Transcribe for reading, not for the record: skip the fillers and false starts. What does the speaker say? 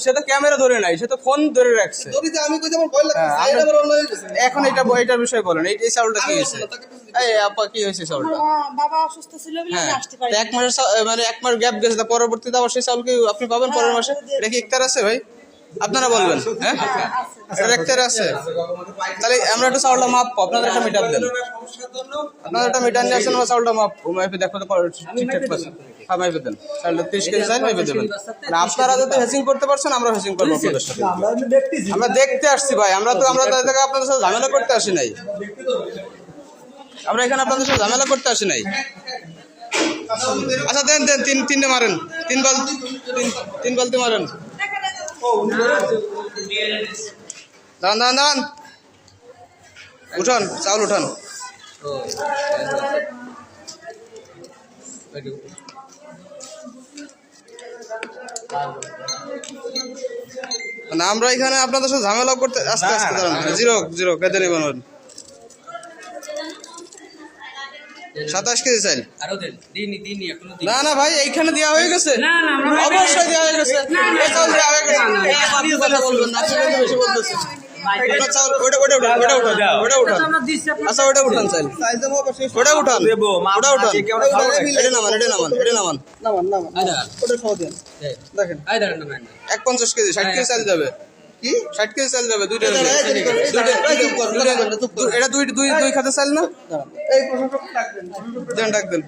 সে তো ক্যামেরা ধরে নাই, সে তো ফোন ধরে রাখছে। এখন এটার বিষয়ে বলেন, এই চাউলটা কি হয়েছে? এই আপা কি হয়েছে চাউলটা? বাবা অসুস্থ ছিল বলে আমি আসতে পারি। এক মাসের মানে এক মাস গ্যাপ গেছে, পরবর্তীতে আবার সেই চাউল কি আপনি পাবেন পরের মাসে? এটা কি ইফতার আছে ভাই? আপনারা বলবেন। হ্যাঁ ইফতার আছে, তাহলে আমরা একটু চাউলটা মাপ আপনাদের একটা মিটার দেন, আপনাদের একটা মিটার নিয়ে আসেন, চাউলটা মাপ মাইপে দেখো ঠিকঠাক পাচ্ছেন। হ্যাঁ মাইপে দেন, চাউলটা 30 কেজি চাই মাইপে দেবেন। আপনারা যদি হেসিং করতে পারছেন আমরা হেসিং করবো আপনাদের সাথে। আমরা দেখতে আসছি ভাই, আমরা তাদের থেকে আপনাদের সাথে ঝামেলা করতে আসি নাই, আমরা এখানে আপনাদের সাথে ঝামেলা করতে আসি নাই। আচ্ছা দেন তিনটে মারেন, তিন বালতি মারেন। দাঁড়ান উঠান, চাউল উঠান। আমরা এখানে আপনাদের সাথে ঝামেলা করতে আস্তে দাঁড়ান। জিরো কেটে নেবেন। 27 কেজি চাইল। না ভাই এইখানে দেওয়া হয়ে গেছে, অবশ্যই দেওয়া হয়ে গেছে। আচ্ছা ওটা উঠান চাইল, ওটা উঠান। এটা নামান। দেখেন 51 কেজি, 60 কেজি চাল যাবে। কি 60 কেজি চাল যাবে? এটা দুই খাতে চাল না? এই ডাক দেন।